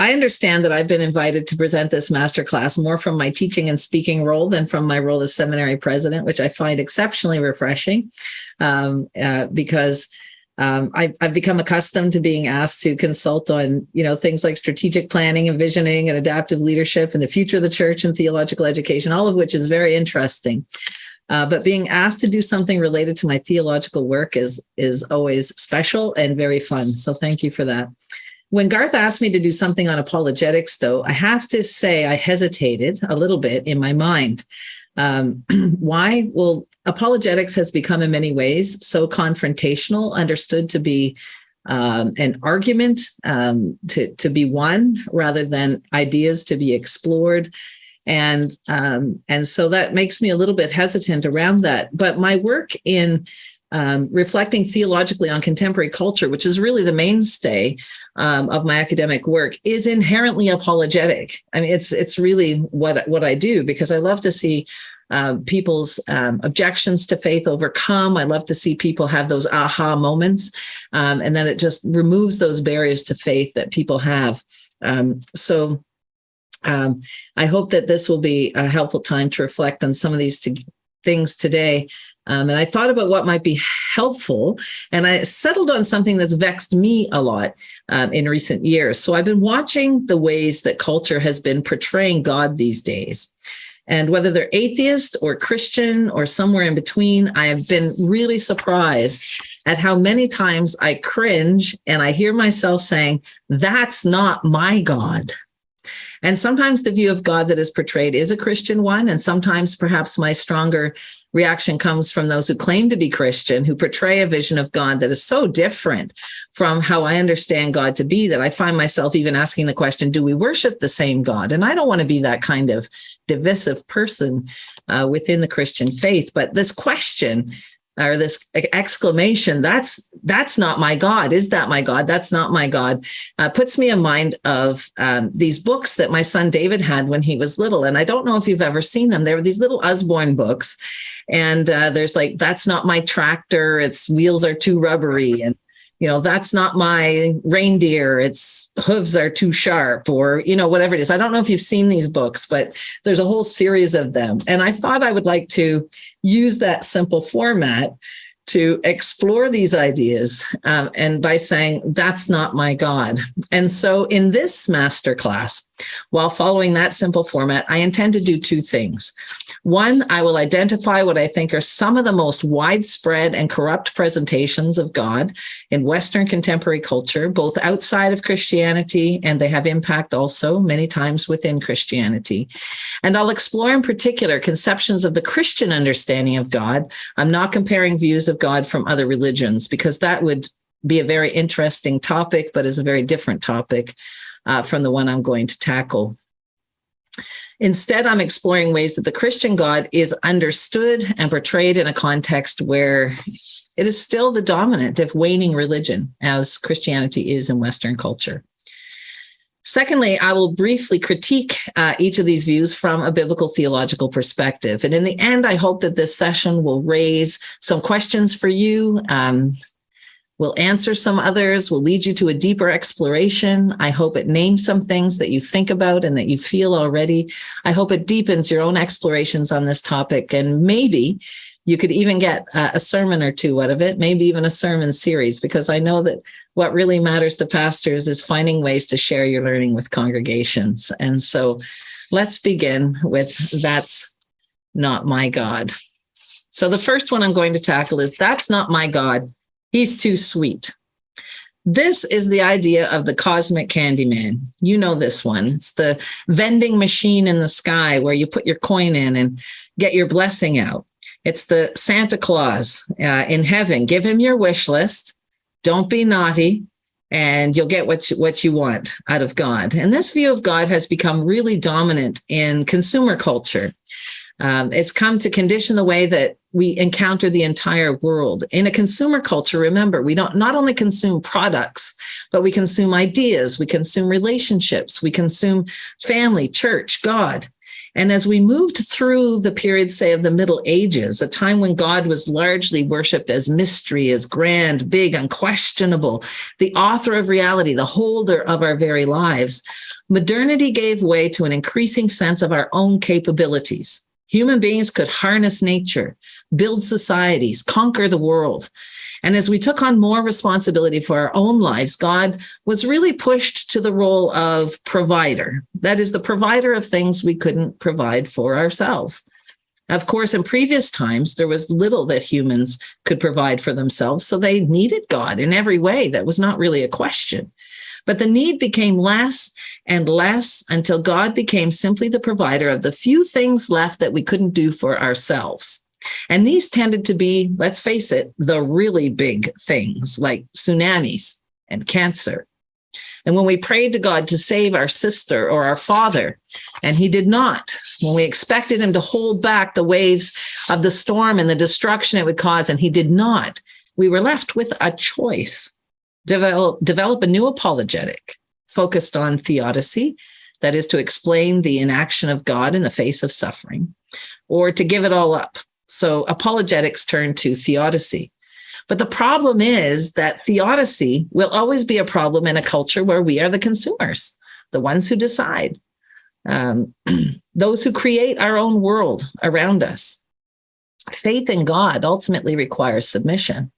I understand that I've been invited to present this masterclass more from my teaching and speaking role than from my role as seminary president, which I find exceptionally refreshing because I've become accustomed to being asked to consult on, things like strategic planning and visioning and adaptive leadership and the future of the church and theological education, all of which is very interesting. But being asked to do something related to my theological work is always special and very fun. So thank you for that. When Garth asked me to do something on apologetics, though, I have to say I hesitated a little bit in my mind. Why? Well, apologetics has become in many ways so confrontational, understood to be an argument to be won rather than ideas to be explored. And so that makes me a little bit hesitant around that. But my work in reflecting theologically on contemporary culture, which is really the mainstay of my academic work, is inherently apologetic. I mean, it's really what I do, because I love to see people's objections to faith overcome. I love to see people have those aha moments, and then it just removes those barriers to faith that people have. So I hope that this will be a helpful time to reflect on some of these things today. And I thought about what might be helpful, and I settled on something that's vexed me a lot in recent years. So I've been watching the ways that culture has been portraying God these days. And whether they're atheist or Christian or somewhere in between, I have been really surprised at how many times I cringe and I hear myself saying, "That's not my God." And sometimes the view of God that is portrayed is a Christian one. And sometimes perhaps my stronger reaction comes from those who claim to be Christian, who portray a vision of God that is so different from how I understand God to be that I find myself even asking the question, do we worship the same God? And I don't want to be that kind of divisive person within the Christian faith. But this question, or this exclamation, that's not my God. Is that my God? That's not my God. Puts me in mind of these books that my son David had when he was little. And I don't know if you've ever seen them. They were these little Usborne books. And there's like, "That's not my tractor. Its wheels are too rubbery." And, "That's not my reindeer. Its hooves are too sharp," or, whatever it is. I don't know if you've seen these books, but there's a whole series of them. And I thought I would like to use that simple format to explore these ideas, and by saying, "That's not my God." And so in this masterclass, while following that simple format, I intend to do two things. One, I will identify what I think are some of the most widespread and corrupt presentations of God in Western contemporary culture, both outside of Christianity, and they have impact also many times within Christianity. And I'll explore in particular conceptions of the Christian understanding of God. I'm not comparing views of God from other religions, because that would be a very interesting topic, but is a very different topic from the one I'm going to tackle. Instead, I'm exploring ways that the Christian God is understood and portrayed in a context where it is still the dominant, if waning, religion, as Christianity is in Western culture. Secondly, I will briefly critique each of these views from a biblical theological perspective. And in the end, I hope that this session will raise some questions for you. We'll answer some others, will lead you to a deeper exploration. I hope it names some things that you think about and that you feel already. I hope it deepens your own explorations on this topic. And maybe you could even get a sermon or two out of it, maybe even a sermon series, because I know that what really matters to pastors is finding ways to share your learning with congregations. And so let's begin with "That's not my God." So the first one I'm going to tackle is "That's not my God. He's too sweet." This is the idea of the cosmic Candyman. You know this one. It's the vending machine in the sky where you put your coin in and get your blessing out. It's the Santa Claus in heaven. Give him your wish list. Don't be naughty, and you'll get what you want out of God. And this view of God has become really dominant in consumer culture. It's come to condition the way that we encounter the entire world. In a consumer culture, remember, we don't not only consume products, but we consume ideas, we consume relationships, we consume family, church, God. And as we moved through the period, say, of the Middle Ages, a time when God was largely worshiped as mystery, as grand, big, unquestionable, the author of reality, the holder of our very lives, modernity gave way to an increasing sense of our own capabilities. Human beings could harness nature, build societies, conquer the world. And as we took on more responsibility for our own lives, God was really pushed to the role of provider. That is, the provider of things we couldn't provide for ourselves. Of course, in previous times, there was little that humans could provide for themselves, so they needed God in every way. That was not really a question. But the need became less and less until God became simply the provider of the few things left that we couldn't do for ourselves. And these tended to be, let's face it, the really big things like tsunamis and cancer. And when we prayed to God to save our sister or our father, and he did not, when we expected him to hold back the waves of the storm and the destruction it would cause, and he did not, we were left with a choice. Develop a new apologetic focused on theodicy, that is to explain the inaction of God in the face of suffering, or to give it all up. So apologetics turn to theodicy. But the problem is that theodicy will always be a problem in a culture where we are the consumers, the ones who decide, those who create our own world around us. Faith in God ultimately requires submission.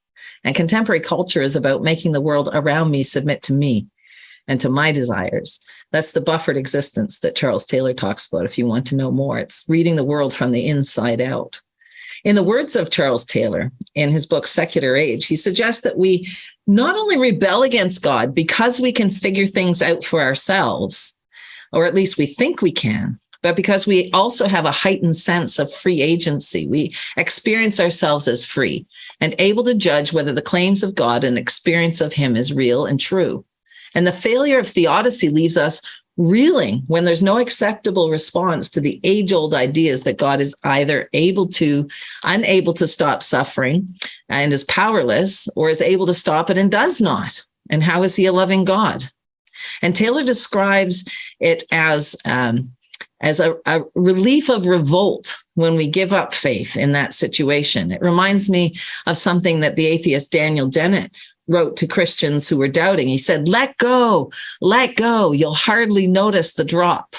And contemporary culture is about making the world around me submit to me and to my desires. That's the buffered existence that Charles Taylor talks about. If you want to know more, it's reading the world from the inside out. In the words of Charles Taylor, in his book, Secular Age, he suggests that we not only rebel against God because we can figure things out for ourselves, or at least we think we can, but because we also have a heightened sense of free agency. We experience ourselves as free and able to judge whether the claims of God and experience of him is real and true. And the failure of theodicy leaves us reeling when there's no acceptable response to the age-old ideas that God is either unable to stop suffering and is powerless, or is able to stop it and does not. And how is he a loving God? And Taylor describes it as a relief of revolt when we give up faith in that situation. It reminds me of something that the atheist Daniel Dennett wrote to Christians who were doubting. He said, let go, you'll hardly notice the drop.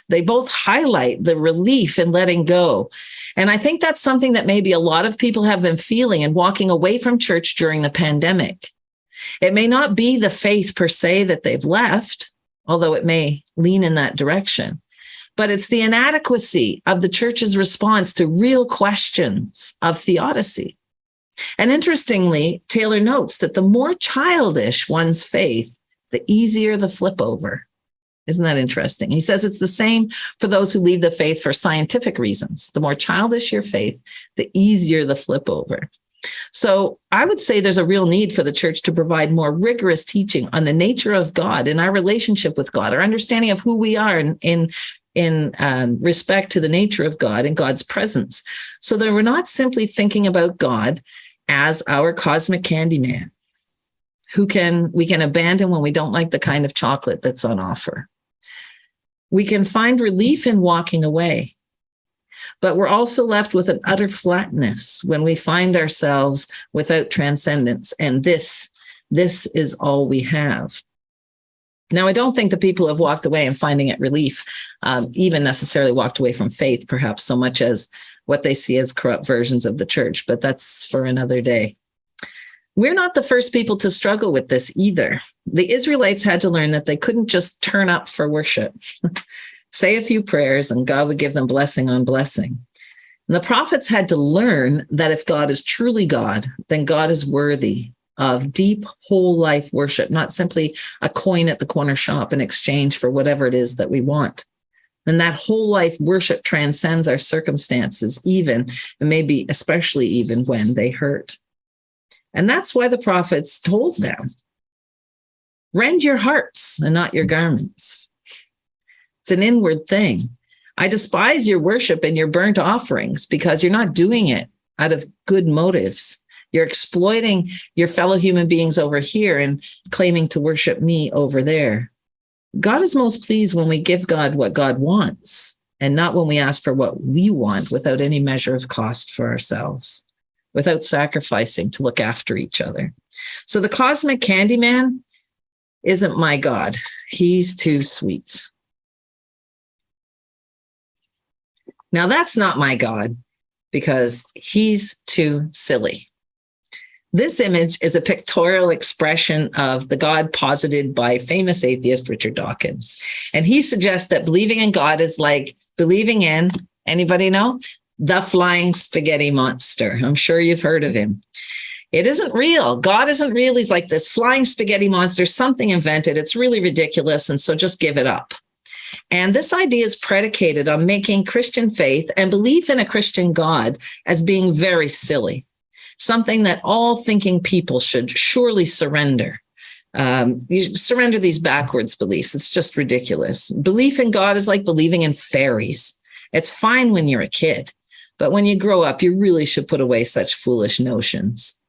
They both highlight the relief in letting go. And I think that's something that maybe a lot of people have been feeling and walking away from church during the pandemic. It may not be the faith per se that they've left, although it may lean in that direction, but it's the inadequacy of the church's response to real questions of theodicy. And interestingly, Taylor notes that the more childish one's faith, the easier the flip over. Isn't that interesting? He says it's the same for those who leave the faith for scientific reasons. The more childish your faith, the easier the flip over. So I would say there's a real need for the church to provide more rigorous teaching on the nature of God and our relationship with God, our understanding of who we are in respect to the nature of God and God's presence, so that we're not simply thinking about God as our cosmic Candyman, we can abandon when we don't like the kind of chocolate that's on offer. We can find relief in walking away, but we're also left with an utter flatness when we find ourselves without transcendence, and this is all we have. Now, I don't think the people who have walked away and finding it relief even necessarily walked away from faith, perhaps so much as what they see as corrupt versions of the church, but that's for another day. We're not the first people to struggle with this either. The Israelites had to learn that they couldn't just turn up for worship, say a few prayers, and God would give them blessing on blessing. And the prophets had to learn that if God is truly God, then God is worthy of deep, whole life worship, not simply a coin at the corner shop in exchange for whatever it is that we want. And that whole life worship transcends our circumstances, even, and maybe especially even when they hurt. And that's why the prophets told them, rend your hearts and not your garments. It's an inward thing. I despise your worship and your burnt offerings because you're not doing it out of good motives. You're exploiting your fellow human beings over here and claiming to worship me over there. God is most pleased when we give God what God wants, and not when we ask for what we want without any measure of cost for ourselves, without sacrificing to look after each other. So the cosmic Candyman isn't my God. He's too sweet. Now that's not my God because he's too silly. This image is a pictorial expression of the God posited by famous atheist Richard Dawkins. And he suggests that believing in God is like believing in, anybody know? The flying spaghetti monster. I'm sure you've heard of him. It isn't real. God isn't real. He's like this flying spaghetti monster, something invented. It's really ridiculous. And so just give it up. And this idea is predicated on making Christian faith and belief in a Christian God as being very silly, something that all thinking people should surely surrender. You surrender these backwards beliefs. It's just ridiculous. Belief in God is like believing in fairies. It's fine when you're a kid, but when you grow up, you really should put away such foolish notions.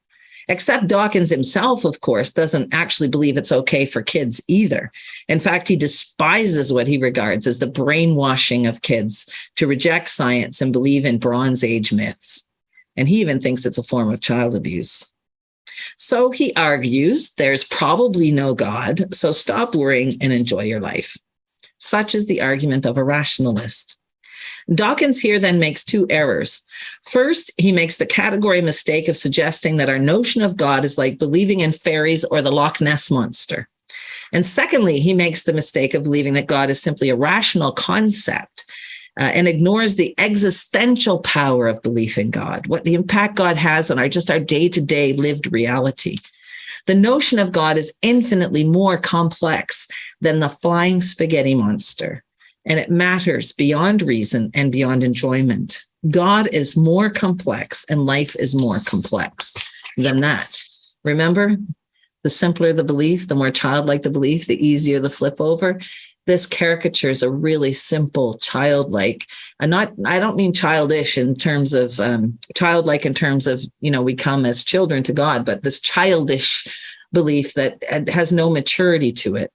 Except Dawkins himself, of course, doesn't actually believe it's okay for kids either. In fact, he despises what he regards as the brainwashing of kids to reject science and believe in Bronze Age myths. And he even thinks it's a form of child abuse. So he argues there's probably no God, so stop worrying and enjoy your life. Such is the argument of a rationalist. Dawkins here then makes two errors. First, he makes the category mistake of suggesting that our notion of God is like believing in fairies or the Loch Ness monster. And secondly, he makes the mistake of believing that God is simply a rational concept and ignores the existential power of belief in God, what the impact God has on our day-to-day lived reality. The notion of God is infinitely more complex than the flying spaghetti monster. And it matters beyond reason and beyond enjoyment. God is more complex and life is more complex than that. Remember, the simpler the belief, the more childlike the belief, the easier the flip over. This caricature is a really simple, childlike, and I don't mean childish in terms of childlike in terms of, we come as children to God, but this childish belief that has no maturity to it.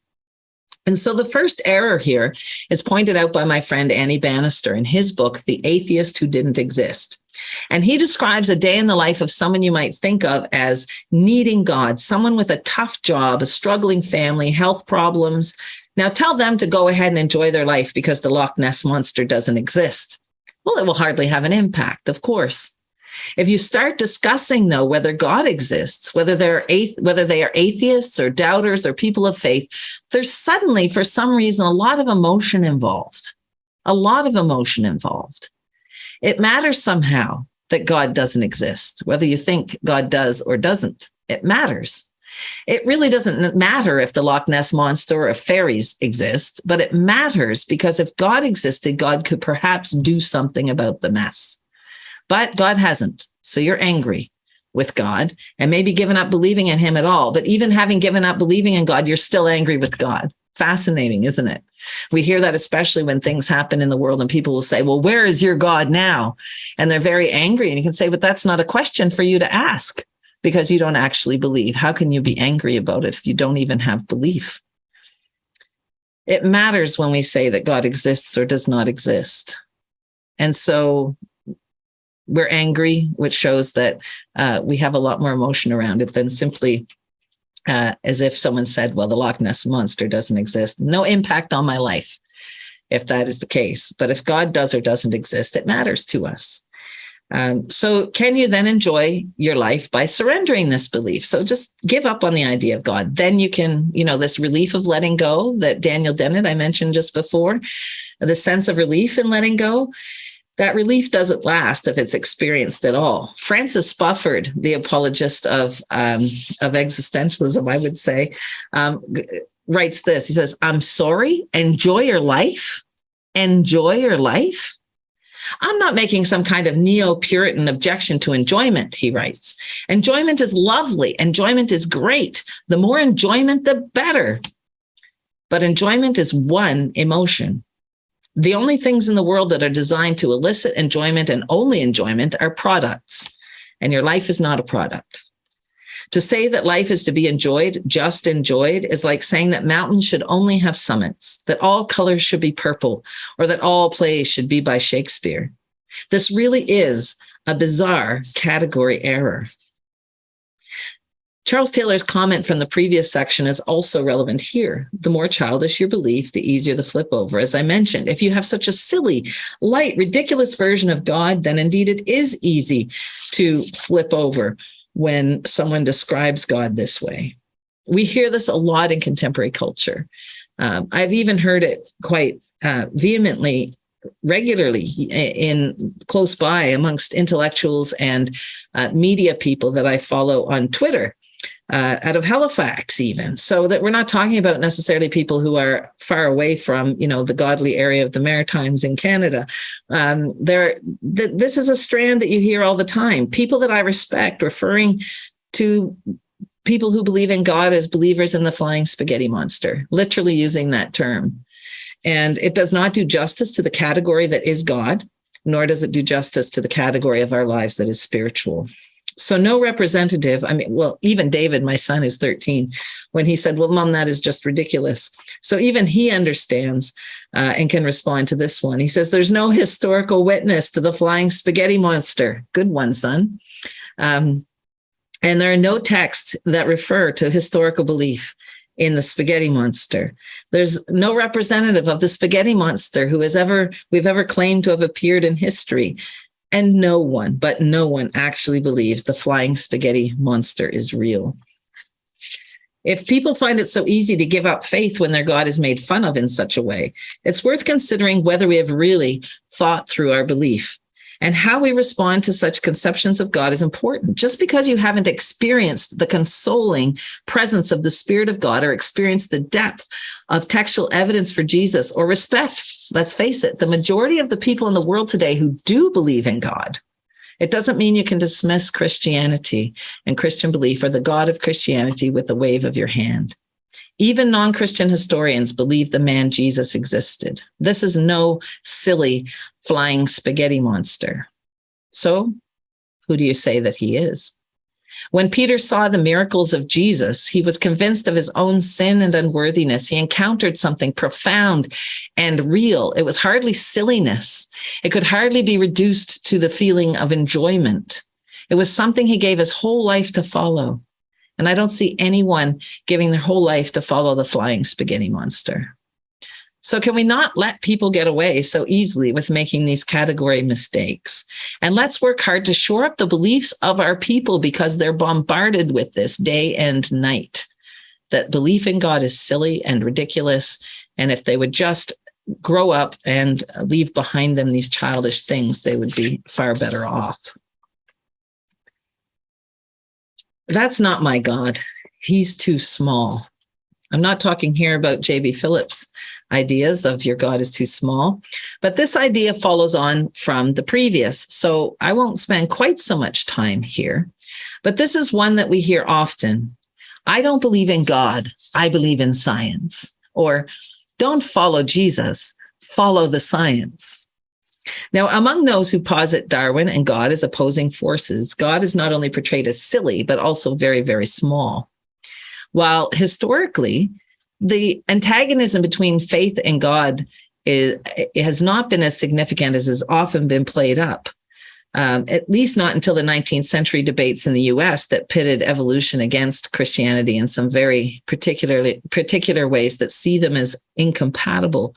And so the first error here is pointed out by my friend Annie Bannister in his book, The Atheist Who Didn't Exist. And he describes a day in the life of someone you might think of as needing God, someone with a tough job, a struggling family, health problems. Now tell them to go ahead and enjoy their life because the Loch Ness monster doesn't exist. Well, it will hardly have an impact, of course. If you start discussing, though, whether God exists, whether they are atheists or doubters or people of faith, there's suddenly, for some reason, a lot of emotion involved. A lot of emotion involved. It matters somehow that God doesn't exist, whether you think God does or doesn't. It matters. It really doesn't matter if the Loch Ness monster or if fairies exist, but it matters because if God existed, God could perhaps do something about the mess. But God hasn't. So you're angry with God and maybe given up believing in him at all. But even having given up believing in God, you're still angry with God. Fascinating, isn't it? We hear that especially when things happen in the world and people will say, well, where is your God now? And they're very angry. And you can say, but that's not a question for you to ask because you don't actually believe. How can you be angry about it if you don't even have belief? It matters when we say that God exists or does not exist. And so we're angry, which shows that we have a lot more emotion around it than simply as if someone said, well, the Loch Ness monster doesn't exist. No impact on my life, if that is the case. But if God does or doesn't exist, it matters to us. So can you then enjoy your life by surrendering this belief? So just give up on the idea of God. Then you can, this relief of letting go that Daniel Dennett, I mentioned just before, the sense of relief in letting go. That relief doesn't last if it's experienced at all. Francis Spufford, the apologist of existentialism, I would say, writes this. He says, I'm sorry, enjoy your life. Enjoy your life. I'm not making some kind of neo-Puritan objection to enjoyment, he writes. Enjoyment is lovely. Enjoyment is great. The more enjoyment, the better. But enjoyment is one emotion. The only things in the world that are designed to elicit enjoyment and only enjoyment are products, and your life is not a product. To say that life is to be enjoyed, just enjoyed, is like saying that mountains should only have summits, that all colors should be purple, or that all plays should be by Shakespeare. This really is a bizarre category error. Charles Taylor's comment from the previous section is also relevant here. The more childish your belief, the easier the flip over. As I mentioned, if you have such a silly, light, ridiculous version of God, then indeed it is easy to flip over when someone describes God this way. We hear this a lot in contemporary culture. I've even heard it quite vehemently, regularly in close by amongst intellectuals and media people that I follow on Twitter. Out of Halifax, even, so that we're not talking about necessarily people who are far away from, the godly area of the Maritimes in Canada. This is a strand that you hear all the time. People that I respect referring to people who believe in God as believers in the flying spaghetti monster, literally using that term. And it does not do justice to the category that is God, nor does it do justice to the category of our lives that is spiritual. So no representative, even David, my son, is 13, when he said, well, Mom, that is just ridiculous. So even he understands and can respond to this one. He says, there's no historical witness to the flying spaghetti monster. Good one, son. And there are no texts that refer to historical belief in the spaghetti monster. There's no representative of the spaghetti monster who we've ever claimed to have appeared in history. And no one actually believes the flying spaghetti monster is real. If people find it so easy to give up faith when their God is made fun of in such a way, it's worth considering whether we have really thought through our belief. And how we respond to such conceptions of God is important. Just because you haven't experienced the consoling presence of the Spirit of God or experienced the depth of textual evidence for Jesus or respect, let's face it, the majority of the people in the world today who do believe in God, it doesn't mean you can dismiss Christianity and Christian belief or the God of Christianity with a wave of your hand. Even non-Christian historians believe the man Jesus existed. This is no silly flying spaghetti monster. So, who do you say that he is? When Peter saw the miracles of Jesus, he was convinced of his own sin and unworthiness. He encountered something profound and real. It was hardly silliness. It could hardly be reduced to the feeling of enjoyment. It was something he gave his whole life to follow. And I don't see anyone giving their whole life to follow the flying spaghetti monster. So can we not let people get away so easily with making these category mistakes? And let's work hard to shore up the beliefs of our people because they're bombarded with this day and night, that belief in God is silly and ridiculous. And if they would just grow up and leave behind them these childish things, they would be far better off. That's not my God. He's too small. I'm not talking here about J.B. Phillips' ideas of your God is too small, but this idea follows on from the previous. So I won't spend quite so much time here, but this is one that we hear often. I don't believe in God. I believe in science. Or don't follow Jesus, follow the science. Now, among those who posit Darwin and God as opposing forces, God is not only portrayed as silly, but also very, very small. While historically, the antagonism between faith and God has not been as significant as has often been played up, at least not until the 19th century debates in the US that pitted evolution against Christianity in some very particular ways that see them as incompatible.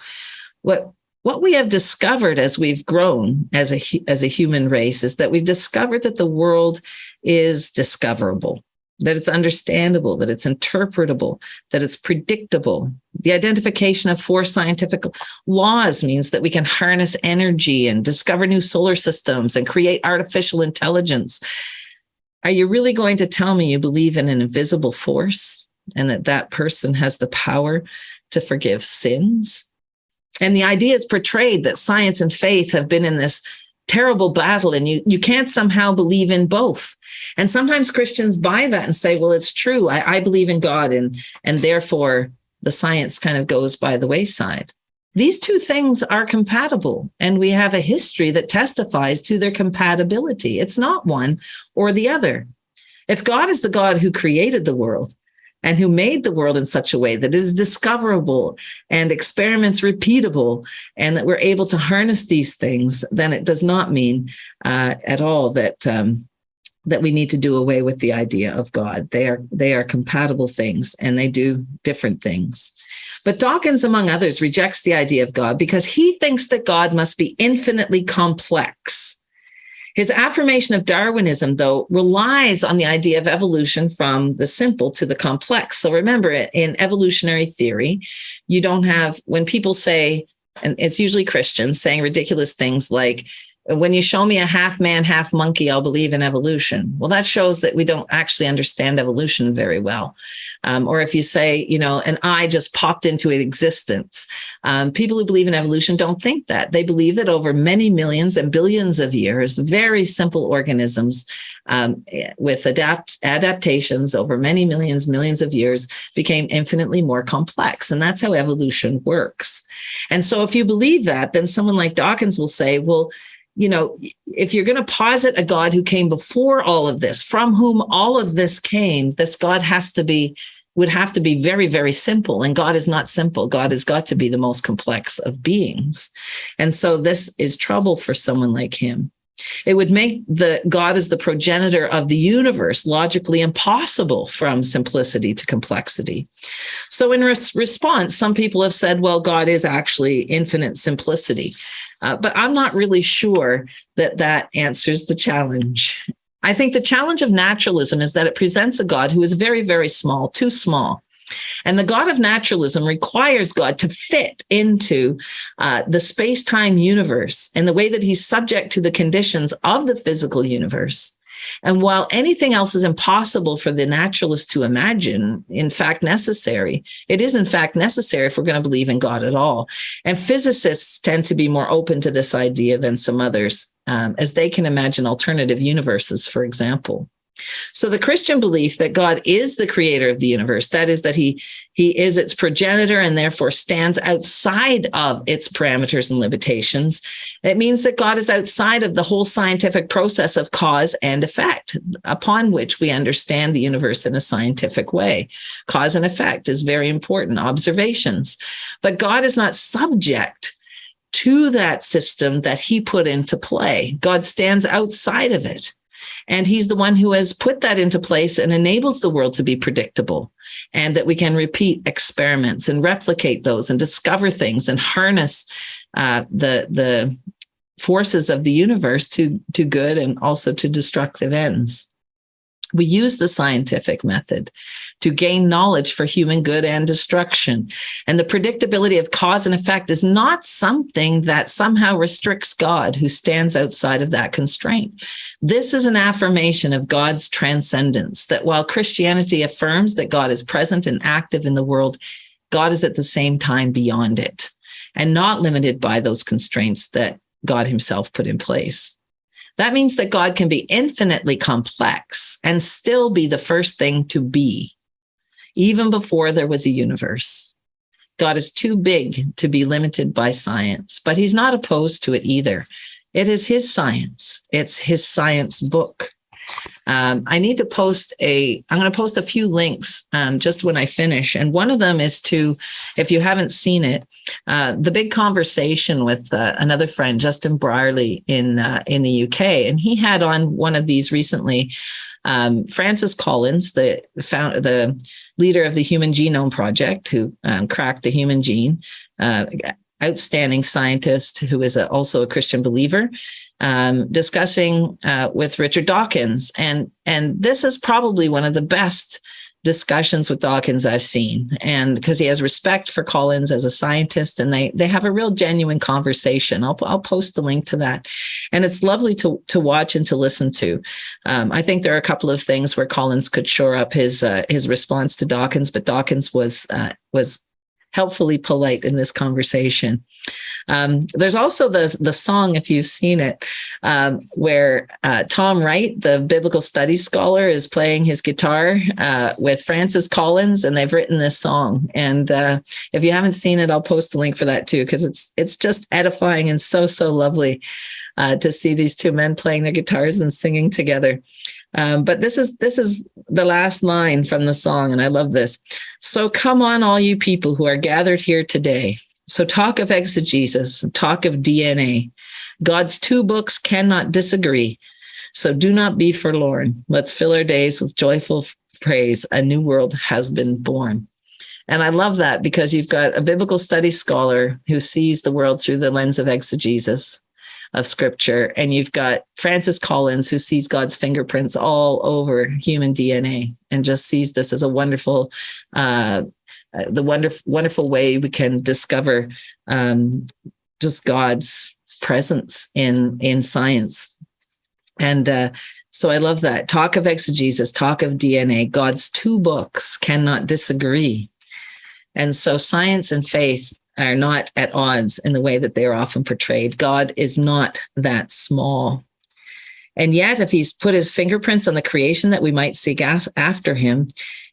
What we have discovered as we've grown as a human race is that we've discovered that the world is discoverable, that it's understandable, that it's interpretable, that it's predictable. The identification of 4 scientific laws means that we can harness energy and discover new solar systems and create artificial intelligence. Are you really going to tell me you believe in an invisible force and that person has the power to forgive sins? And the idea is portrayed that science and faith have been in this terrible battle, and you can't somehow believe in both. And sometimes Christians buy that and say, well, it's true. I believe in God, and therefore the science kind of goes by the wayside. These two things are compatible, and we have a history that testifies to their compatibility. It's not one or the other. If God is the God who created the world and who made the world in such a way that it is discoverable and experiments repeatable and that we're able to harness these things, then it does not mean at all that that we need to do away with the idea of God. They are compatible things, and they do different things. But Dawkins, among others, rejects the idea of God because he thinks that God must be infinitely complex. His affirmation of Darwinism, though, relies on the idea of evolution from the simple to the complex. So remember, in evolutionary theory, you don't have, when people say, and it's usually Christians saying ridiculous things like, when you show me a half man, half monkey, I'll believe in evolution. Well, that shows that we don't actually understand evolution very well. Or if you say, an eye just popped into existence. People who believe in evolution don't think that. They believe that over many millions and billions of years, very simple organisms with adaptations over many millions of years became infinitely more complex. And that's how evolution works. And so if you believe that, then someone like Dawkins will say, well, if you're going to posit a God who came before all of this, from whom all of this came, this God would have to be very, very simple. And God is not simple. God has got to be the most complex of beings. And so this is trouble for someone like him. It would make the God as the progenitor of the universe logically impossible from simplicity to complexity. So in response, some people have said, well, God is actually infinite simplicity. But I'm not really sure that answers the challenge. I think the challenge of naturalism is that it presents a God who is very, very small, too small. And the God of naturalism requires God to fit into the space-time universe in the way that he's subject to the conditions of the physical universe. And while anything else is impossible for the naturalist to imagine, in fact necessary, it is in fact necessary if we're going to believe in God at all. And physicists tend to be more open to this idea than some others, as they can imagine alternative universes, for example. So the Christian belief that God is the creator of the universe, that is, that he is its progenitor and therefore stands outside of its parameters and limitations, it means that God is outside of the whole scientific process of cause and effect, upon which we understand the universe in a scientific way. Cause and effect is very important, observations. But God is not subject to that system that he put into play. God stands outside of it. And he's the one who has put that into place and enables the world to be predictable, and that we can repeat experiments and replicate those and discover things and harness the forces of the universe to good and also to destructive ends. We use the scientific method to gain knowledge for human good and destruction. And the predictability of cause and effect is not something that somehow restricts God, who stands outside of that constraint. This is an affirmation of God's transcendence, that while Christianity affirms that God is present and active in the world, God is at the same time beyond it and not limited by those constraints that God himself put in place. That means that God can be infinitely complex and still be the first thing to be, even before there was a universe. God is too big to be limited by science, but he's not opposed to it either. It is his science. It's his science book. I'm going to post a few links just when I finish. And one of them is to, if you haven't seen it, the big conversation with another friend, Justin Brierley in the UK. And he had on one of these recently, Francis Collins, the leader of the Human Genome Project, who cracked the human gene, outstanding scientist who is also a Christian believer, discussing with Richard Dawkins. And this is probably one of the best discussions with Dawkins I've seen. And because he has respect for Collins as a scientist, and they have a real genuine conversation. I'll post the link to that. And it's lovely to watch and to listen to. I think there are a couple of things where Collins could shore up his response to Dawkins, but Dawkins was helpfully polite in this conversation. There's also the song, if you've seen it, where Tom Wright, the biblical studies scholar, is playing his guitar with Francis Collins, and they've written this song. And if you haven't seen it, I'll post the link for that too, because it's just edifying and so lovely to see these two men playing their guitars and singing together. But this is the last line from the song, and I love this. So come on, all you people who are gathered here today. So talk of exegesis, talk of DNA. God's two books cannot disagree. So do not be forlorn. Let's fill our days with joyful praise. A new world has been born. And I love that because you've got a biblical studies scholar who sees the world through the lens of exegesis of scripture. And you've got Francis Collins, who sees God's fingerprints all over human DNA and just sees this as a wonderful, wonderful way we can discover just God's presence in science. And so I love that. Talk of exegesis, talk of DNA. God's two books cannot disagree. And so science and faith are not at odds in the way that they're often portrayed. God is not that small. And yet, if he's put his fingerprints on the creation that we might seek after him,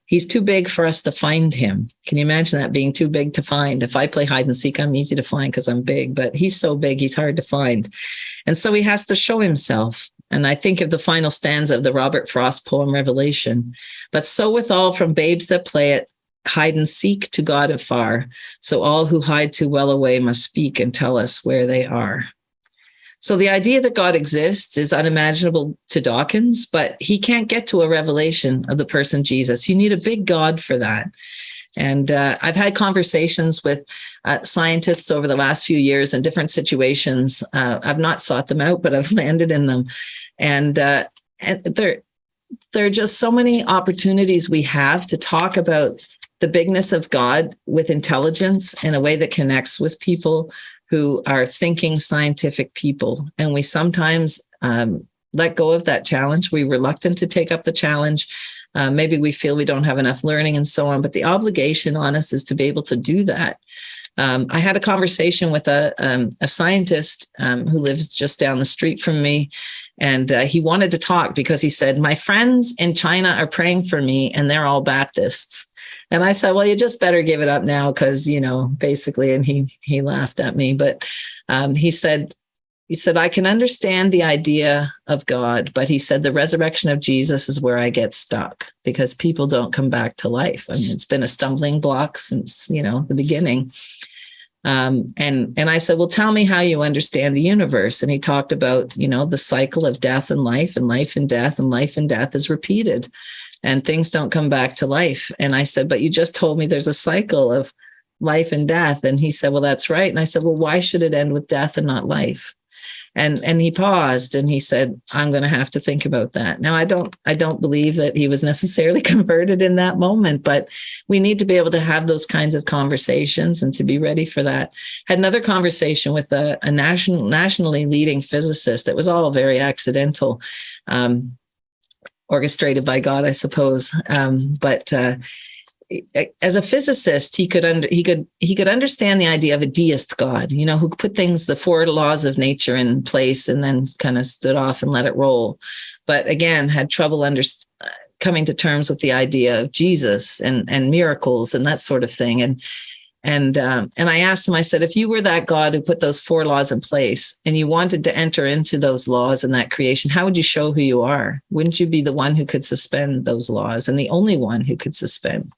he's too big for us to find him. Can you imagine that, being too big to find? If I play hide and seek, I'm easy to find because I'm big, but he's so big, he's hard to find. And so he has to show himself. And I think of the final stanza of the Robert Frost poem, Revelation. But so withal from babes that play it, hide and seek to God afar. So all who hide too well away must speak and tell us where they are. So the idea that God exists is unimaginable to Dawkins, but he can't get to a revelation of the person Jesus. You need a big God for that. And I've had conversations with scientists over the last few years in different situations. I've not sought them out, but I've landed in them. And there are just so many opportunities we have to talk about the bigness of God with intelligence in a way that connects with people who are thinking scientific people. And we sometimes let go of that challenge. We're reluctant to take up the challenge. Maybe we feel we don't have enough learning and so on, but the obligation on us is to be able to do that. I had a conversation with a scientist who lives just down the street from me, and he wanted to talk because he said, my friends in China are praying for me and they're all Baptists. And I said, well, you just better give it up now because, basically, and he laughed at me, but he said, I can understand the idea of God, but he said, the resurrection of Jesus is where I get stuck because people don't come back to life. I mean, it's been a stumbling block since, the beginning. And I said, well, tell me how you understand the universe. And he talked about, the cycle of death and life and death, and life and death is repeated and things don't come back to life. And I said, but you just told me there's a cycle of life and death. And he said, well, that's right. And I said, well, why should it end with death and not life? And he paused and he said, I'm going to have to think about that. Now, I don't believe that he was necessarily converted in that moment, but we need to be able to have those kinds of conversations and to be ready for that. Had another conversation with a nationally leading physicist that was all very accidental, orchestrated by God, I suppose. But as a physicist, he could understand the idea of a deist God, who put the four laws of nature in place and then kind of stood off and let it roll. But again, had trouble coming to terms with the idea of Jesus and miracles and that sort of thing. And I asked him, I said, if you were that God who put those four laws in place and you wanted to enter into those laws and that creation, how would you show who you are? Wouldn't you be the one who could suspend those laws and the only one who could suspend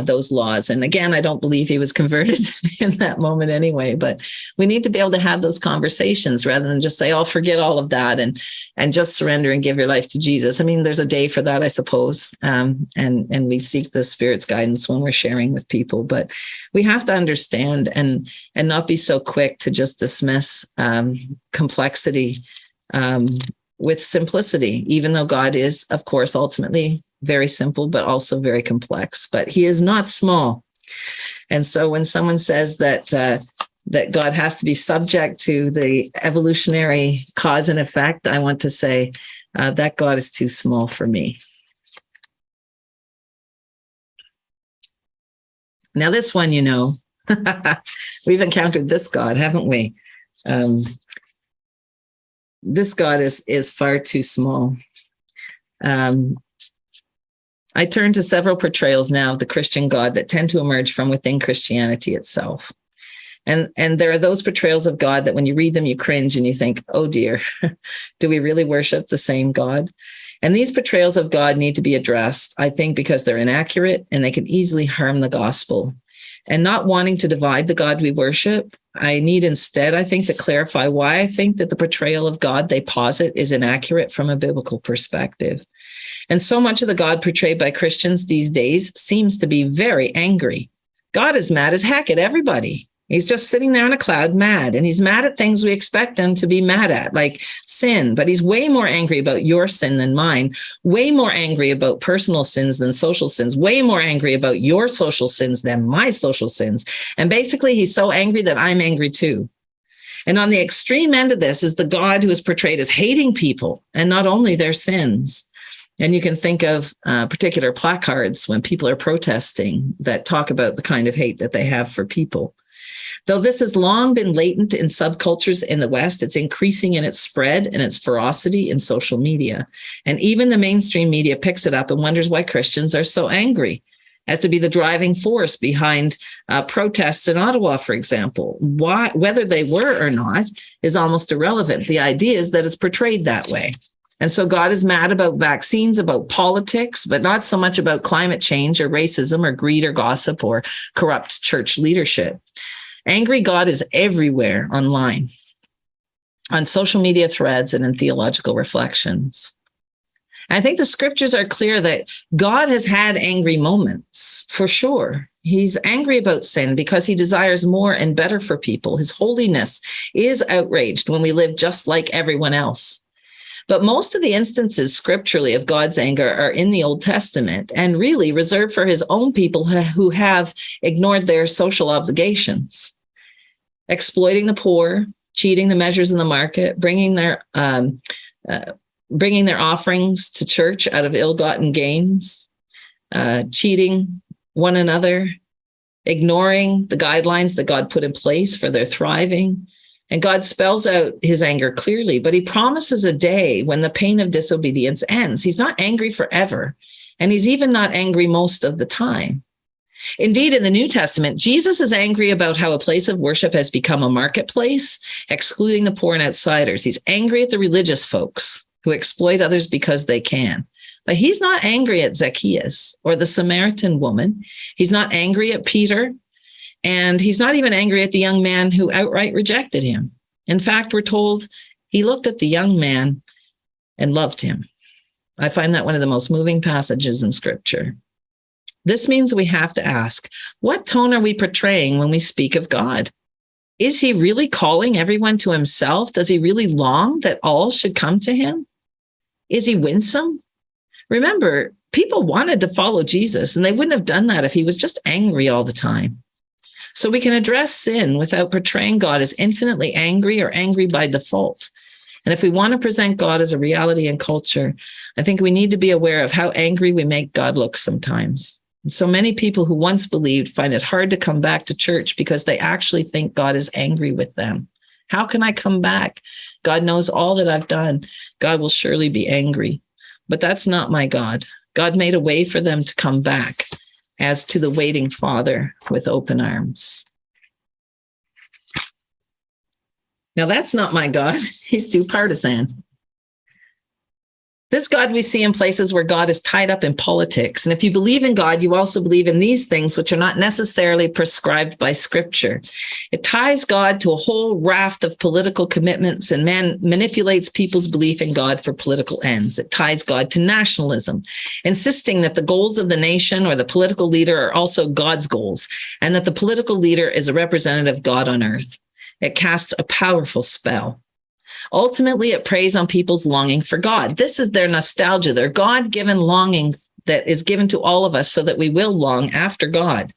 those laws? And again, I don't believe he was converted in that moment anyway, but we need to be able to have those conversations rather than just say, oh, forget all of that and just surrender and give your life to Jesus. I mean, there's a day for that, I suppose. And we seek the Spirit's guidance when we're sharing with people, but we have to understand and not be so quick to just dismiss complexity with simplicity, even though God is, of course, ultimately very simple, but also very complex, but he is not small. And so when someone says that God has to be subject to the evolutionary cause and effect, I want to say that God is too small for me. Now, this one, we've encountered this God, haven't we? This God is far too small. I turn to several portrayals now of the Christian God that tend to emerge from within Christianity itself. And there are those portrayals of God that when you read them, you cringe and you think, oh dear, do we really worship the same God? And these portrayals of God need to be addressed, I think, because they're inaccurate and they can easily harm the gospel. And not wanting to divide the God we worship, I need instead, I think, to clarify why I think that the portrayal of God they posit is inaccurate from a biblical perspective. And so much of the God portrayed by Christians these days seems to be very angry. God is mad as heck at everybody. He's just sitting there on a cloud, mad, and he's mad at things we expect him to be mad at, like sin. But he's way more angry about your sin than mine, way more angry about personal sins than social sins, way more angry about your social sins than my social sins. And basically, he's so angry that I'm angry too. And on the extreme end of this is the God who is portrayed as hating people and not only their sins. And you can think of particular placards when people are protesting that talk about the kind of hate that they have for people. Though this has long been latent in subcultures in the West, it's increasing in its spread and its ferocity in social media. And even the mainstream media picks it up and wonders why Christians are so angry, as to be the driving force behind protests in Ottawa, for example. Whether they were or not is almost irrelevant. The idea is that it's portrayed that way. And so God is mad about vaccines, about politics, but not so much about climate change or racism or greed or gossip or corrupt church leadership. Angry God is everywhere online, on social media threads and in theological reflections. And I think the scriptures are clear that God has had angry moments, for sure. He's angry about sin because he desires more and better for people. His holiness is outraged when we live just like everyone else. But most of the instances scripturally of God's anger are in the Old Testament and really reserved for his own people who have ignored their social obligations, exploiting the poor, cheating the measures in the market, bringing their offerings to church out of ill-gotten gains, cheating one another, ignoring the guidelines that God put in place for their thriving. And God spells out his anger clearly, but he promises a day when the pain of disobedience ends. He's not angry forever, and he's even not angry most of the time. Indeed, in the New Testament, Jesus is angry about how a place of worship has become a marketplace, excluding the poor and outsiders. He's angry at the religious folks who exploit others because they can. But he's not angry at Zacchaeus or the Samaritan woman. He's not angry at Peter. And he's not even angry at the young man who outright rejected him. In fact, we're told he looked at the young man and loved him. I find that one of the most moving passages in Scripture. This means we have to ask, what tone are we portraying when we speak of God? Is he really calling everyone to himself? Does he really long that all should come to him? Is he winsome? Remember, people wanted to follow Jesus, and they wouldn't have done that if he was just angry all the time. So we can address sin without portraying God as infinitely angry or angry by default. And if we want to present God as a reality in culture, I think we need to be aware of how angry we make God look sometimes. And so many people who once believed find it hard to come back to church because they actually think God is angry with them. How can I come back? God knows all that I've done. God will surely be angry. But that's not my God. God made a way for them to come back, as to the waiting Father with open arms. Now, that's not my God. He's too partisan. This God we see in places where God is tied up in politics. And if you believe in God, you also believe in these things, which are not necessarily prescribed by Scripture. It ties God to a whole raft of political commitments and manipulates people's belief in God for political ends. It ties God to nationalism, insisting that the goals of the nation or the political leader are also God's goals, and that the political leader is a representative of God on earth. It casts a powerful spell. Ultimately, it preys on people's longing for God. This is their nostalgia, their God-given longing that is given to all of us so that we will long after God.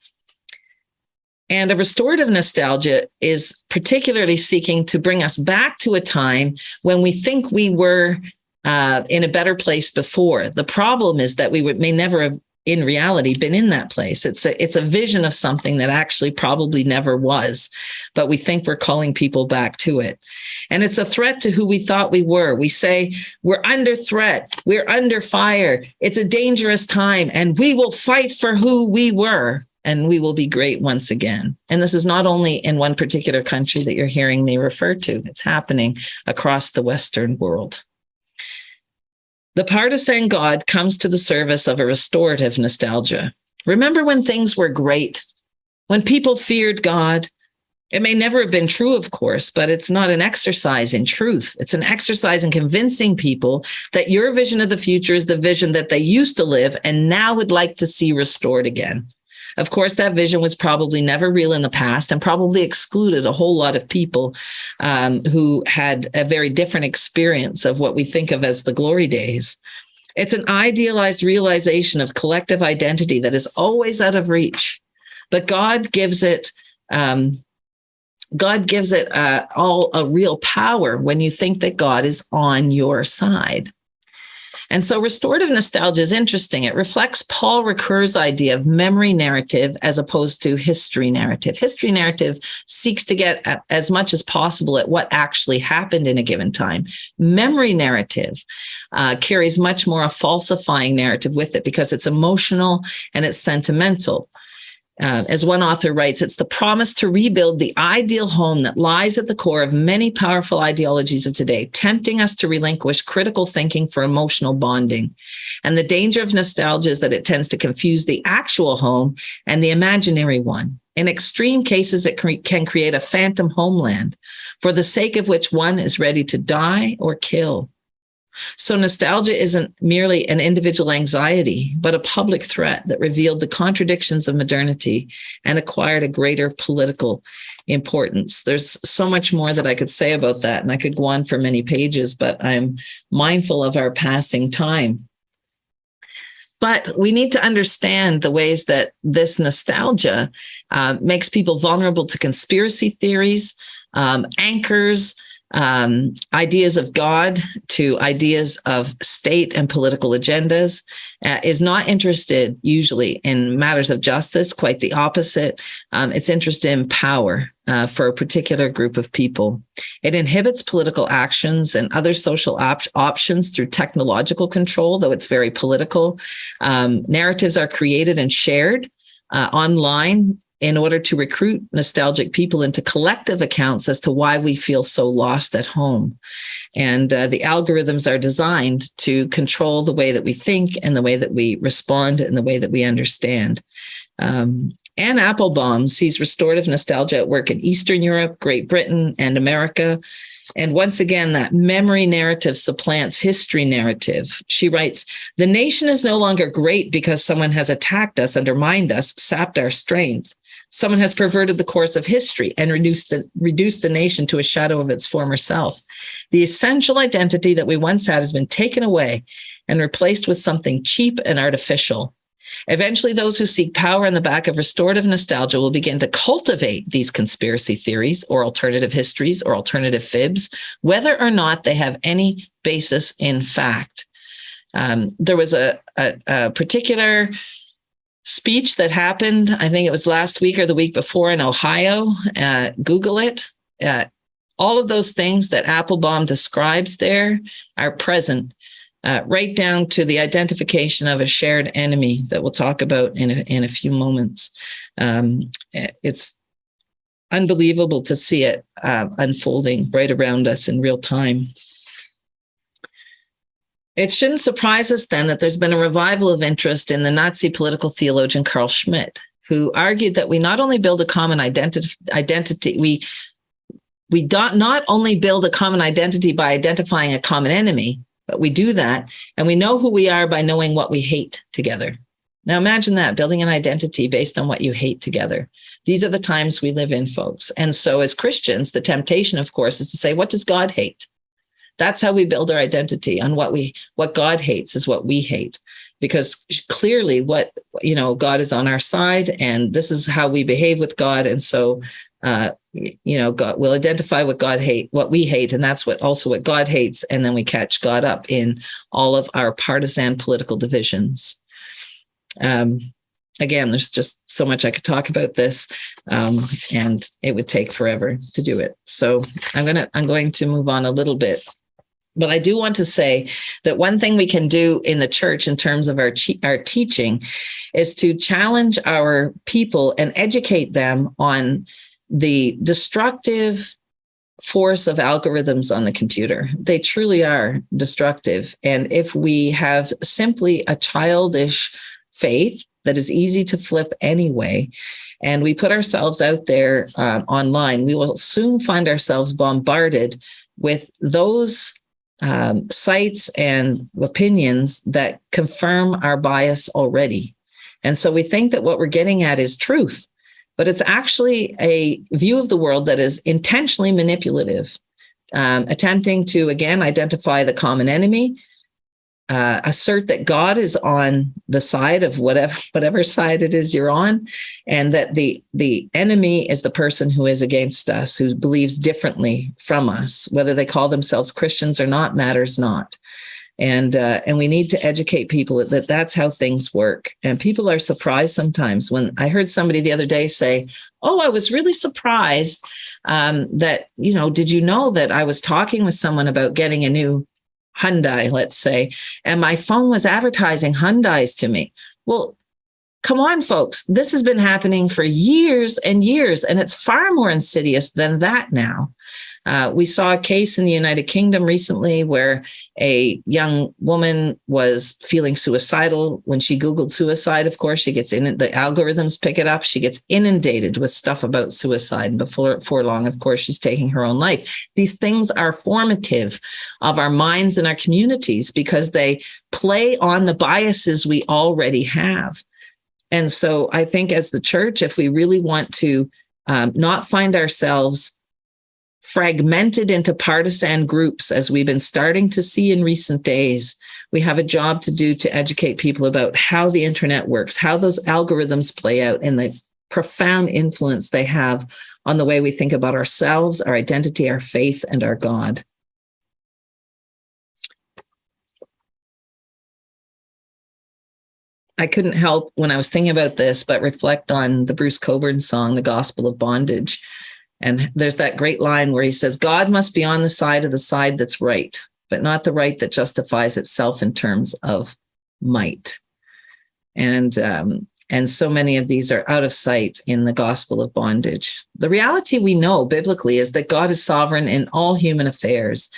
And a restorative nostalgia is particularly seeking to bring us back to a time when we think we were in a better place before. The problem is that we may never have, in reality, been in that place. It's a vision of something that actually probably never was, but we think we're calling people back to it. And it's a threat to who we thought we were. We say, we're under threat, we're under fire, it's a dangerous time, and we will fight for who we were, and we will be great once again. And this is not only in one particular country that you're hearing me refer to, it's happening across the Western world. The partisan God comes to the service of a restorative nostalgia. Remember when things were great, when people feared God? It may never have been true, of course, but it's not an exercise in truth. It's an exercise in convincing people that your vision of the future is the vision that they used to live and now would like to see restored again. Of course, that vision was probably never real in the past and probably excluded a whole lot of people who had a very different experience of what we think of as the glory days. It's an idealized realization of collective identity that is always out of reach, but God gives it all a real power when you think that God is on your side. And so restorative nostalgia is interesting. It reflects Paul Ricoeur's idea of memory narrative as opposed to history narrative. History narrative seeks to get as much as possible at what actually happened in a given time. Memory narrative carries much more a falsifying narrative with it because it's emotional and it's sentimental. As one author writes, it's the promise to rebuild the ideal home that lies at the core of many powerful ideologies of today, tempting us to relinquish critical thinking for emotional bonding. And the danger of nostalgia is that it tends to confuse the actual home and the imaginary one. In extreme cases, it can create a phantom homeland for the sake of which one is ready to die or kill. So nostalgia isn't merely an individual anxiety, but a public threat that revealed the contradictions of modernity and acquired a greater political importance. There's so much more that I could say about that, and I could go on for many pages, but I'm mindful of our passing time. But we need to understand the ways that this nostalgia makes people vulnerable to conspiracy theories, anchors, ideas of God to ideas of state and political agendas, is not interested usually in matters of justice, quite the opposite. It's interested in power for a particular group of people. It inhibits political actions and other social options through technological control, though it's very political. Narratives are created and shared online in order to recruit nostalgic people into collective accounts as to why we feel so lost at home. And the algorithms are designed to control the way that we think and the way that we respond and the way that we understand. Anne Applebaum sees restorative nostalgia at work in Eastern Europe, Great Britain, and America. And once again, that memory narrative supplants history narrative. She writes, "The nation is no longer great because someone has attacked us, undermined us, sapped our strength. Someone has perverted the course of history and reduced the nation to a shadow of its former self. The essential identity that we once had has been taken away and replaced with something cheap and artificial. Eventually, those who seek power in the back of restorative nostalgia will begin to cultivate these conspiracy theories or alternative histories or alternative fibs, whether or not they have any basis in fact." There was a particular speech that happened, I think it was last week or the week before in Ohio. Google it. All of those things that Applebaum describes there are present, right down to the identification of a shared enemy that we'll talk about in a few moments. It's unbelievable to see it unfolding right around us in real time. It shouldn't surprise us then that there's been a revival of interest in the Nazi political theologian Carl Schmitt, who argued that we not only build a common identity, we not only build a common identity by identifying a common enemy, but we do that and we know who we are by knowing what we hate together. Now imagine that, building an identity based on what you hate together. These are the times we live in, folks. And so as Christians, the temptation, of course, is to say, what does God hate? That's how we build our identity on what God hates is what we hate, because clearly God is on our side and this is how we behave with God. And so, God will identify what we hate. And that's what God hates. And then we catch God up in all of our partisan political divisions. Again, there's just so much I could talk about this, and it would take forever to do it. So I'm going to move on a little bit. But I do want to say that one thing we can do in the church in terms of our teaching is to challenge our people and educate them on the destructive force of algorithms on the computer. They truly are destructive. And if we have simply a childish faith that is easy to flip anyway, and we put ourselves out there online, we will soon find ourselves bombarded with those sites and opinions that confirm our bias already. And so we think that what we're getting at is truth, but it's actually a view of the world that is intentionally manipulative, attempting to, again, identify the common enemy, assert that God is on the side of whatever side it is you're on, and that the enemy is the person who is against us, who believes differently from us. Whether they call themselves Christians or not matters not. And we need to educate people that that's how things work. And people are surprised sometimes. When I heard somebody the other day say, "Oh, I was really surprised that, did you know that I was talking with someone about getting a new Hyundai, let's say, and my phone was advertising Hyundais to me." Well, come on, folks. This has been happening for years and years, and it's far more insidious than that now. We saw a case in the United Kingdom recently where a young woman was feeling suicidal. When she Googled suicide, of course, she gets in, the algorithms pick it up. She gets inundated with stuff about suicide. And before long, of course, she's taking her own life. These things are formative of our minds and our communities because they play on the biases we already have. And so I think as the church, if we really want to not find ourselves fragmented into partisan groups, as we've been starting to see in recent days, we have a job to do to educate people about how the internet works, how those algorithms play out, and the profound influence they have on the way we think about ourselves, our identity, our faith, and our God. I couldn't help when I was thinking about this, but reflect on the Bruce Cockburn song, The Gospel of Bondage. And there's that great line where he says, God must be on the side that's right, but not the right that justifies itself in terms of might. And so many of these are out of sight in the gospel of bondage. The reality we know biblically is that God is sovereign in all human affairs.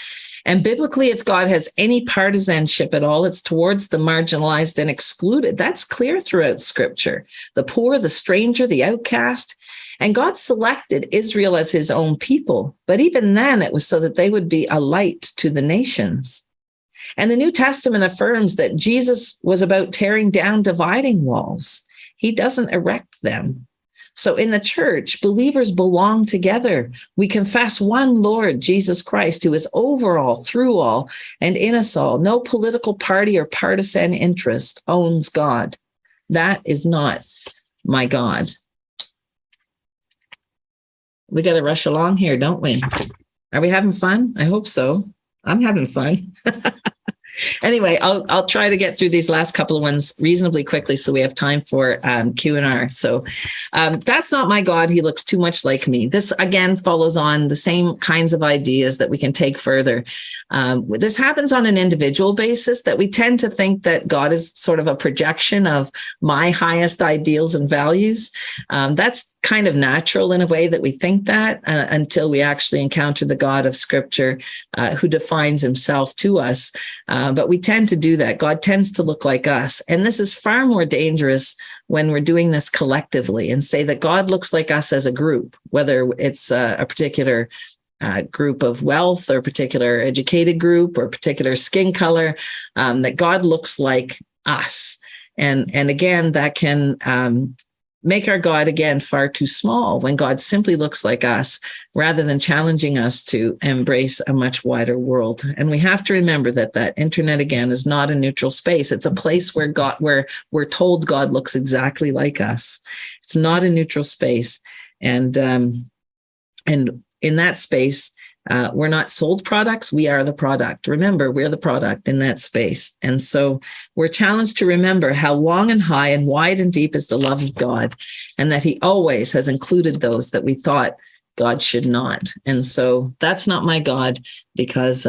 And biblically, if God has any partisanship at all, it's towards the marginalized and excluded. That's clear throughout Scripture. The poor, the stranger, the outcast. And God selected Israel as his own people. But even then, it was so that they would be a light to the nations. And the New Testament affirms that Jesus was about tearing down dividing walls. He doesn't erect them. So in the church, believers belong together. We confess one Lord, Jesus Christ, who is over all, through all, and in us all. No political party or partisan interest owns God. That is not my God. We got to rush along here, don't we? Are we having fun? I hope so. I'm having fun. Anyway, I'll try to get through these last couple of ones reasonably quickly so we have time for Q&R. So that's not my God. He looks too much like me. This, again, follows on the same kinds of ideas that we can take further. This happens on an individual basis, that we tend to think that God is sort of a projection of my highest ideals and values. That's kind of natural in a way that we think that until we actually encounter the God of Scripture who defines himself to us. But we tend to do that. God tends to look like us. And this is far more dangerous when we're doing this collectively and say that God looks like us as a group, whether it's a particular group of wealth or a particular educated group or a particular skin color, that God looks like us. And again, that can make our God, again, far too small when God simply looks like us rather than challenging us to embrace a much wider world. And we have to remember that internet, again, is not a neutral space. It's a place where we're told God looks exactly like us. It's not a neutral space. And in that space, we're not sold products. We are the product. Remember, we're the product in that space. And so we're challenged to remember how long and high and wide and deep is the love of God, and that he always has included those that we thought God should not. And so that's not my God, because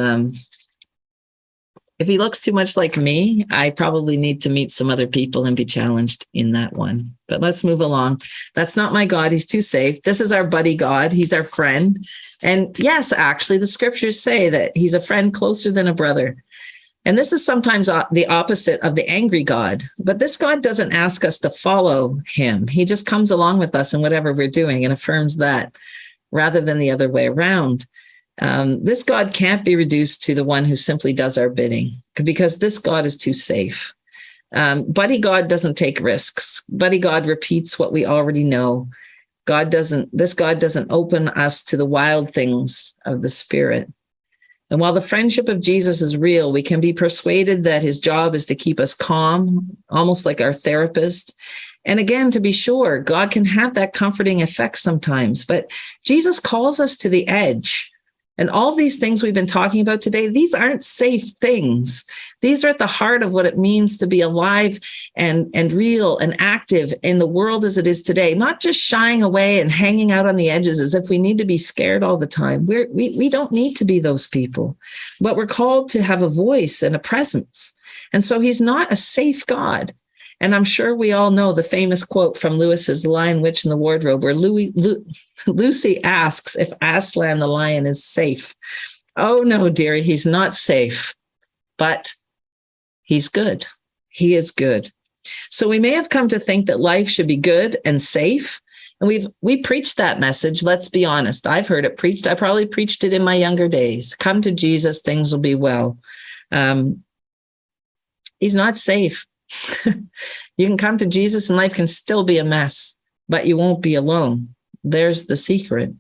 If he looks too much like me, I probably need to meet some other people and be challenged in that one. But let's move along. That's not my God. He's too safe. This is our buddy God. He's our friend. And yes, actually, the scriptures say that he's a friend closer than a brother. And this is sometimes the opposite of the angry God. But this God doesn't ask us to follow him. He just comes along with us in whatever we're doing and affirms that rather than the other way around. This God can't be reduced to the one who simply does our bidding, because this God is too safe. Buddy God doesn't take risks. Buddy God repeats what we already know. This God doesn't open us to the wild things of the Spirit. And while the friendship of Jesus is real, we can be persuaded that his job is to keep us calm, almost like our therapist. And again, to be sure, God can have that comforting effect sometimes, but Jesus calls us to the edge. And all these things we've been talking about today, these aren't safe things. These are at the heart of what it means to be alive and real and active in the world as it is today, not just shying away and hanging out on the edges as if we need to be scared all the time. We don't need to be those people, but we're called to have a voice and a presence. And so he's not a safe God. And I'm sure we all know the famous quote from Lewis's Lion, Witch, and the Wardrobe, where Lucy asks if Aslan the lion is safe. Oh, no, dearie, he's not safe, but he's good. He is good. So we may have come to think that life should be good and safe. And we preached that message. Let's be honest. I've heard it preached. I probably preached it in my younger days. Come to Jesus, things will be well. He's not safe. You can come to Jesus and life can still be a mess, but you won't be alone. There's the secret.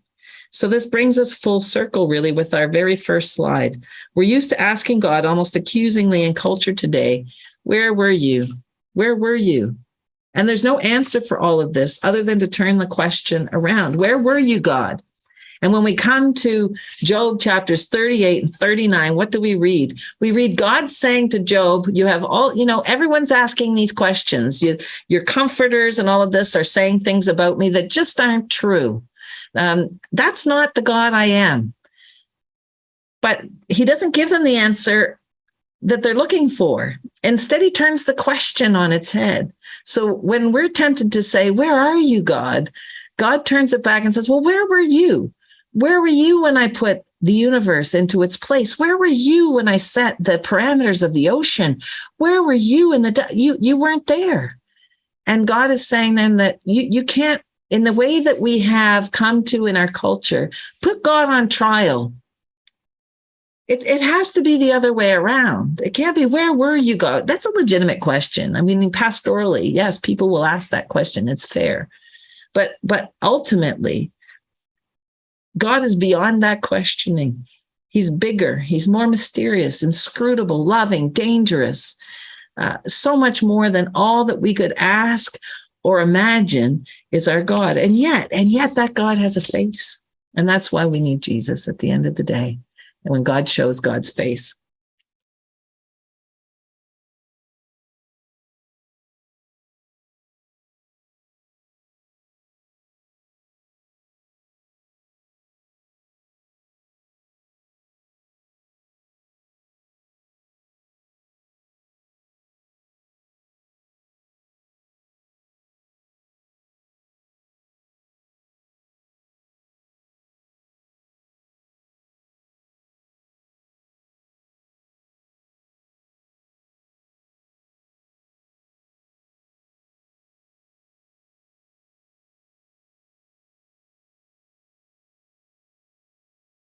So this brings us full circle, really, with our very first slide. We're used to asking God almost accusingly in culture today, where were you? Where were you? And there's no answer for all of this other than to turn the question around. Where were you, God? And when we come to Job chapters 38 and 39, what do we read? We read God saying to Job, you have all, everyone's asking these questions. Your comforters and all of this are saying things about me that just aren't true. That's not the God I am. But he doesn't give them the answer that they're looking for. Instead, he turns the question on its head. So when we're tempted to say, where are you, God? God turns it back and says, well, where were you? Where were you when I put the universe into its place? Where were you when I set the parameters of the ocean? Where were you in you weren't there. And God is saying then that you can't, in the way that we have come to in our culture, put God on trial. It has to be the other way around. It can't be, where were you, God? That's a legitimate question. I mean, pastorally, yes, people will ask that question. It's fair. But ultimately, God is beyond that questioning. He's bigger. He's more mysterious, inscrutable, loving, dangerous, so much more than all that we could ask or imagine is our God. And yet that God has a face. And that's why we need Jesus at the end of the day. And when God shows God's face,